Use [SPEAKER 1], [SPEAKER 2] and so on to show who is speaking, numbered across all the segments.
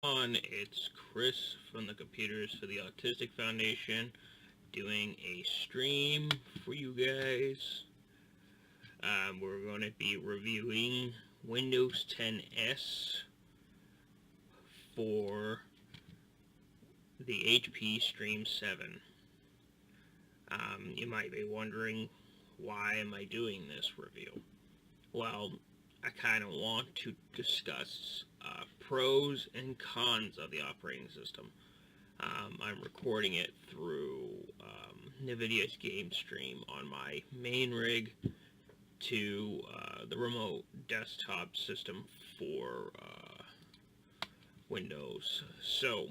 [SPEAKER 1] It's Chris from the Computers for the Autistic Foundation doing a stream for you guys. We're going to be reviewing Windows 10s for the HP Stream 7. You might be wondering, why am I doing this review? Well, I kind of want to discuss pros and cons of the operating system. I'm recording it through NVIDIA's GameStream on my main rig to the remote desktop system for Windows. So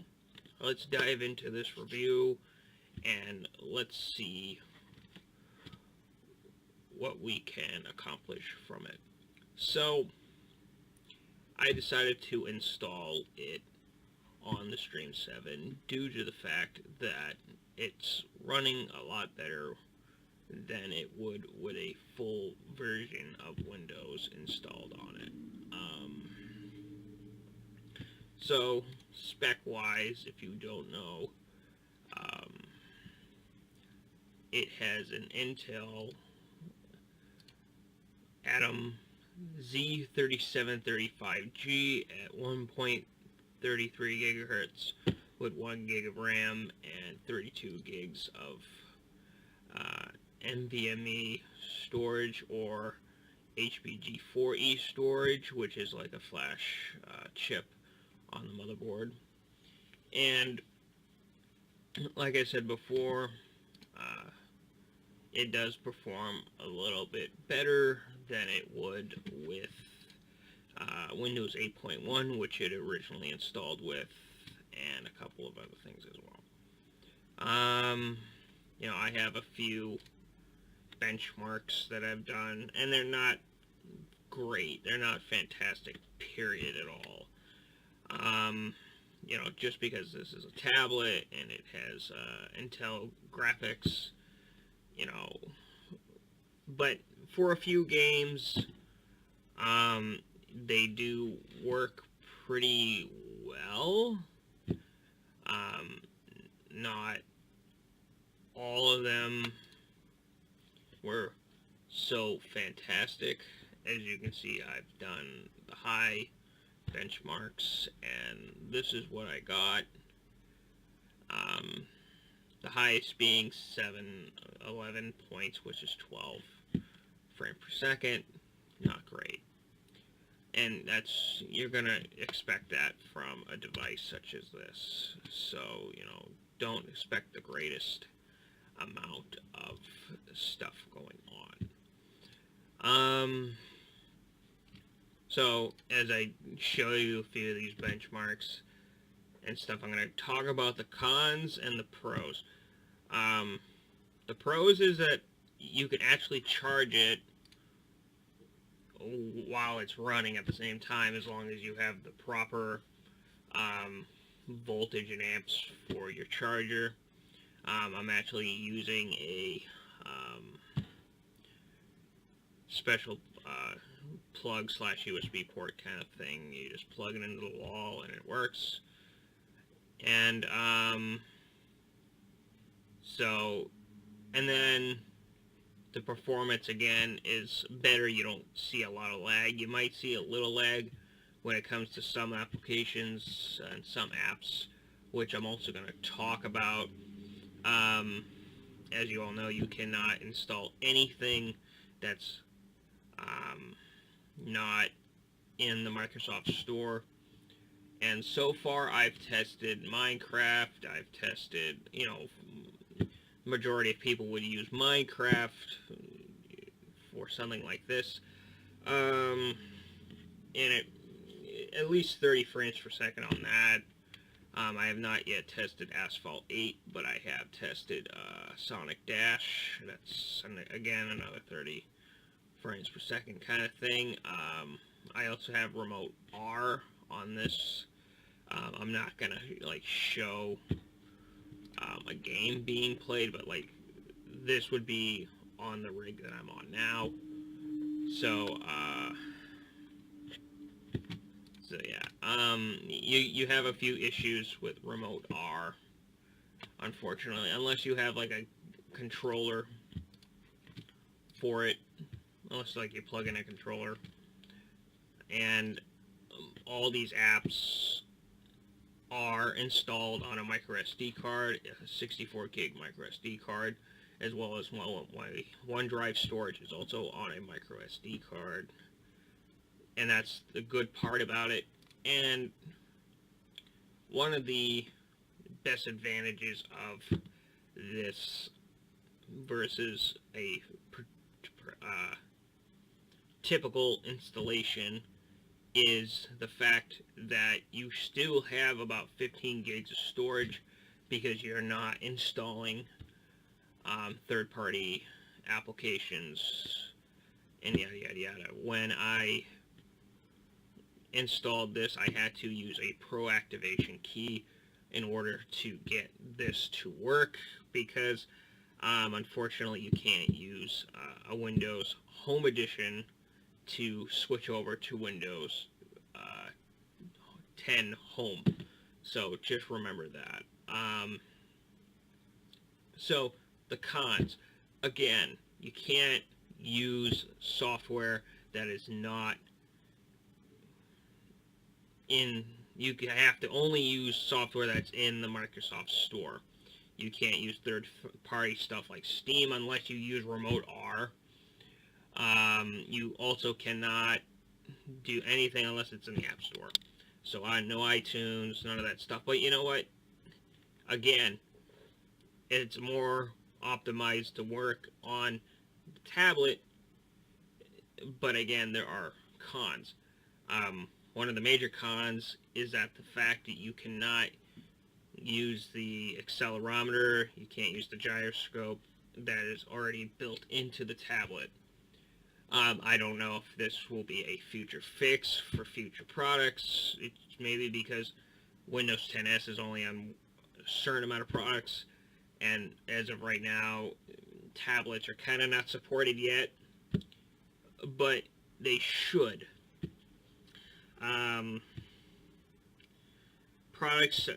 [SPEAKER 1] let's dive into this review and let's see what we can accomplish from it. So I decided to install it on the Stream 7 due to the fact that it's running a lot better than it would with a full version of Windows installed on it. So spec wise, if you don't know, it has an Intel Atom Z3735G at 1.33 gigahertz with 1 gig of RAM and 32 gigs of NVMe storage or HBG4E storage, which is like a flash chip on the motherboard. And like I said before, it does perform a little bit better than it would with Windows 8.1, which it originally installed with, and a couple of other things as well. I have a few benchmarks that I've done, and they're not great. They're not fantastic, period, at all. Just because this is a tablet and it has Intel graphics, but for a few games, they do work pretty well. Not all of them were so fantastic. As you can see, I've done the high benchmarks, and this is what I got. The highest being 711 points, which is 12 frames per second. Not great. And you're gonna expect that from a device such as this. So, don't expect the greatest amount of stuff going on. So, as I show you a few of these benchmarks and stuff, I'm going to talk about the cons and the pros. The pros is that you can actually charge it while it's running at the same time, as long as you have the proper voltage and amps for your charger. I'm actually using a special plug / USB port kind of thing. You just plug it into the wall and it works. And and then the performance again is better. You don't see a lot of lag. You might see a little lag when it comes to some applications and some apps, which I'm also going to talk about. As you all know, you cannot install anything that's not in the Microsoft Store. And so far, I've tested Minecraft. I've tested, majority of people would use Minecraft for something like this. And at least 30 frames per second on that. I have not yet tested Asphalt 8, but I have tested Sonic Dash. That's, again, another 30 frames per second kind of thing. I also have Remote R on this. I'm not going to, show a game being played, but, this would be on the rig that I'm on now. So yeah. You have a few issues with Remote R, unfortunately, unless you have like a controller for it, unless like you plug in a controller, and all these apps are installed on a micro SD card, a 64 gig micro SD card, as well as OneDrive storage is also on a micro SD card, and that's the good part about it. And one of the best advantages of this versus a typical installation is the fact that you still have about 15 gigs of storage because you're not installing third-party applications and yada yada yada. When I installed this, I had to use a pro activation key in order to get this to work, because unfortunately you can't use a Windows Home Edition to switch over to Windows 10 Home. So just remember that. So the cons, again, you can't use software that is not in, you have to only use software that's in the Microsoft Store. You can't use third-party stuff like Steam unless you use Remote R. You also cannot do anything unless it's in the App Store. So no iTunes, none of that stuff. But you know what? Again, it's more optimized to work on the tablet. But again, there are cons. One of the major cons is that the fact that you cannot use the accelerometer, you can't use the gyroscope that is already built into the tablet. I don't know if this will be a future fix for future products. It's maybe because Windows 10s is only on a certain amount of products, and as of right now, tablets are kind of not supported yet, but they should. Products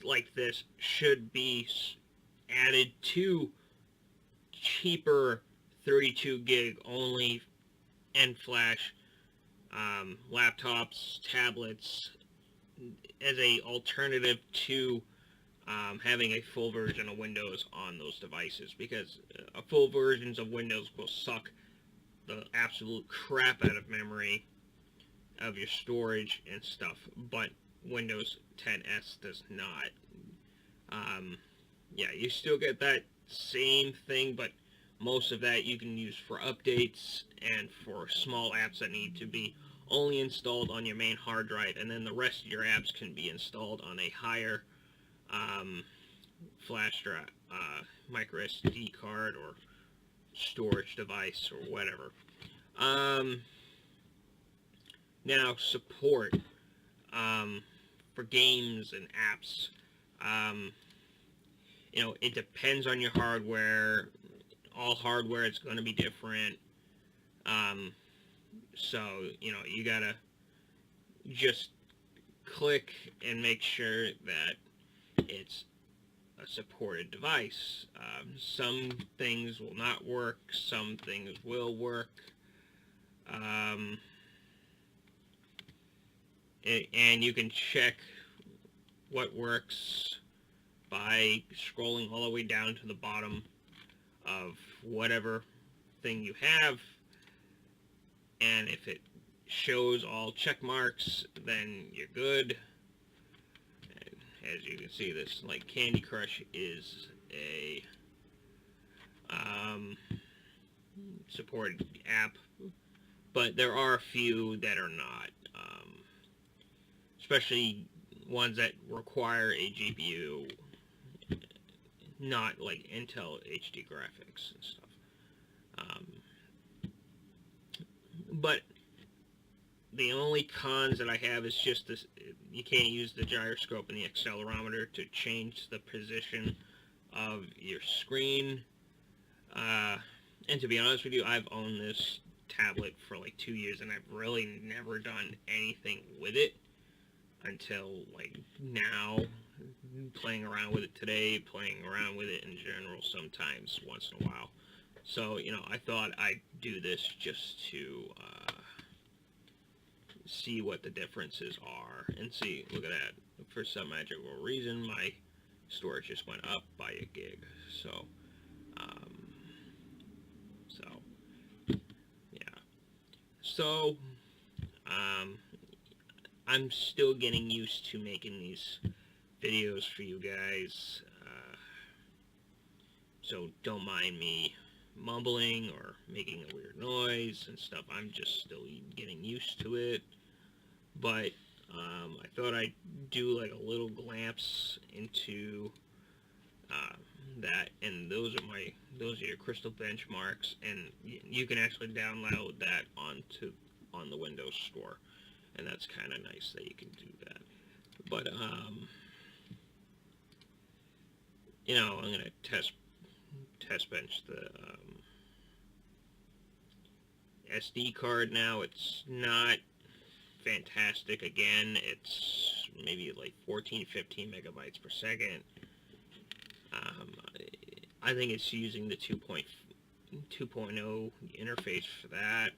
[SPEAKER 1] like this should be added to cheaper 32 gig only and flash laptops, tablets, as a alternative to having a full version of Windows on those devices, because full versions of Windows will suck the absolute crap out of memory of your storage and stuff, but Windows 10s does not. Yeah, you still get that same thing, but most of that you can use for updates and for small apps that need to be only installed on your main hard drive, and then the rest of your apps can be installed on a higher flash drive, micro SD card or storage device or whatever. Now, support for games and apps. It depends on your hardware. All hardware is going to be different. So, you gotta just click and make sure that it's a supported device. Some things will not work, some things will work. And you can check what works by scrolling all the way down to the bottom of whatever thing you have, and if it shows all check marks, then you're good. And as you can see, this like Candy Crush is a supported app, but there are a few that are not, especially ones that require a GPU, not like Intel HD graphics and stuff. But the only cons that I have is just this: you can't use the gyroscope and the accelerometer to change the position of your screen. And to be honest with you, I've owned this tablet for like 2 years and I've really never done anything with it. until like now, playing around with it today, playing around with it in general sometimes once in a while. So, you know, I thought I'd do this just to see what the differences are and see. Look at that. For some magical reason, my storage just went up by a gig. So, yeah. So, I'm still getting used to making these videos for you guys. So don't mind me mumbling or making a weird noise and stuff. I'm just still getting used to it. But I thought I'd do like a little glimpse into that, and those are your crystal benchmarks, and you can actually download that on the Windows Store, and that's kind of nice that you can do that. But you know, I'm gonna test bench the SD card now. It's not fantastic. Again, it's maybe like 14-15 megabytes per second. I think it's using the 2.0 interface for that.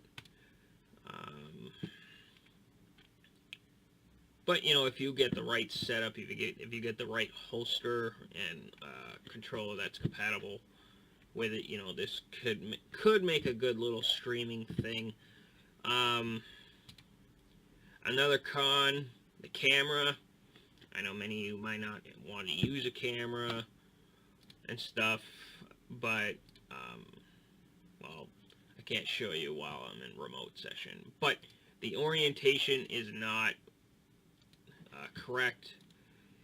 [SPEAKER 1] But you know, if you get the right setup, if you get the right holster and controller that's compatible with it, you know, this could make a good little streaming thing. Another con, the camera. I know many of you might not want to use a camera and stuff, but well, I can't show you while I'm in remote session. But the orientation is not correct.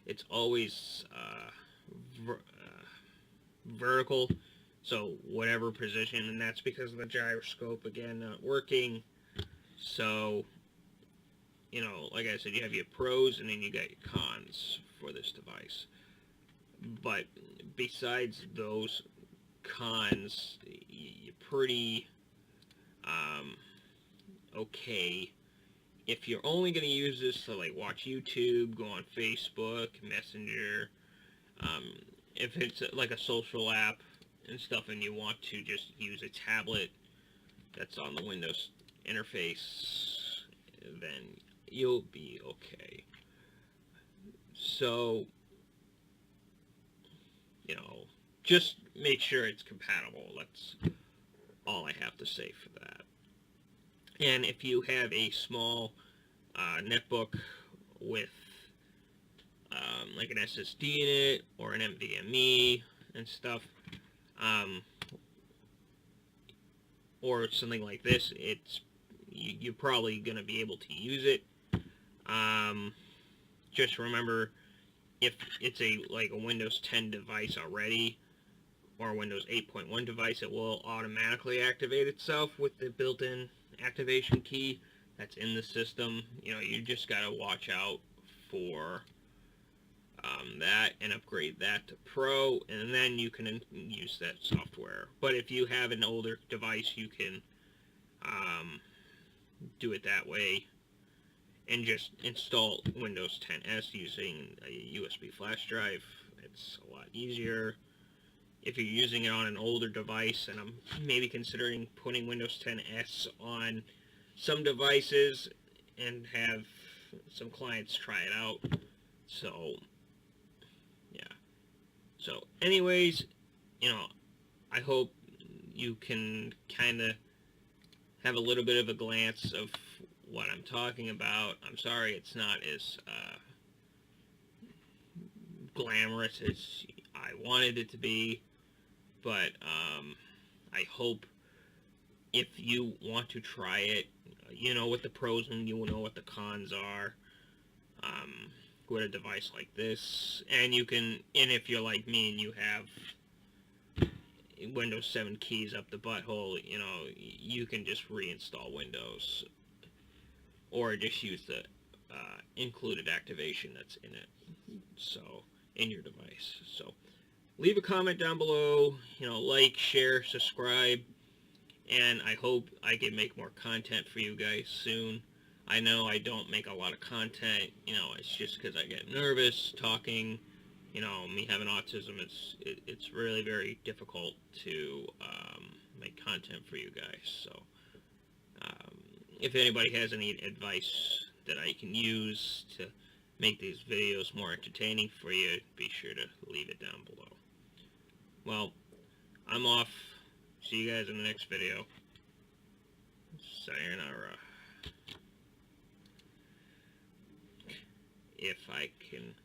[SPEAKER 1] It's always vertical, so whatever position, and that's because of the gyroscope again not working. So, you know, like I said, you have your pros and then you got your cons for this device. But besides those cons, you're pretty okay. If you're only going to use this to like watch YouTube, go on Facebook, Messenger, if it's like a social app and stuff and you want to just use a tablet that's on the Windows interface, then you'll be okay. So, you know, just make sure it's compatible. That's all I have to say for that. And if you have a small netbook with like an SSD in it or an NVMe and stuff, or something like this, you're probably going to be able to use it. Just remember, if it's like a Windows 10 device already, or a Windows 8.1 device, it will automatically activate itself with the built-in activation key that's in the system. You know, you just got to watch out for that and upgrade that to Pro, and then you can use that software. But if you have an older device, you can do it that way and just install Windows 10s using a USB flash drive. It's a lot easier. If you're using it on an older device, and I'm maybe considering putting Windows 10s on some devices and have some clients try it out. So, yeah. So, anyways, you know, I hope you can kind of have a little bit of a glance of what I'm talking about. I'm sorry it's not as glamorous as I wanted it to be, but I hope if you want to try it, you know what the pros and you know what the cons are with a device like this. And you can, and if you're like me and you have Windows 7 keys up the butthole, you know, you can just reinstall Windows or just use the included activation that's in it, so in your device. So leave a comment down below, you know, like, share, subscribe, and I hope I can make more content for you guys soon. I know I don't make a lot of content, you know, it's just because I get nervous talking. You know, me having autism, it's really very difficult to make content for you guys. So, if anybody has any advice that I can use to make these videos more entertaining for you, be sure to leave it down below. Well, I'm off. See you guys in the next video. Sayonara. If I can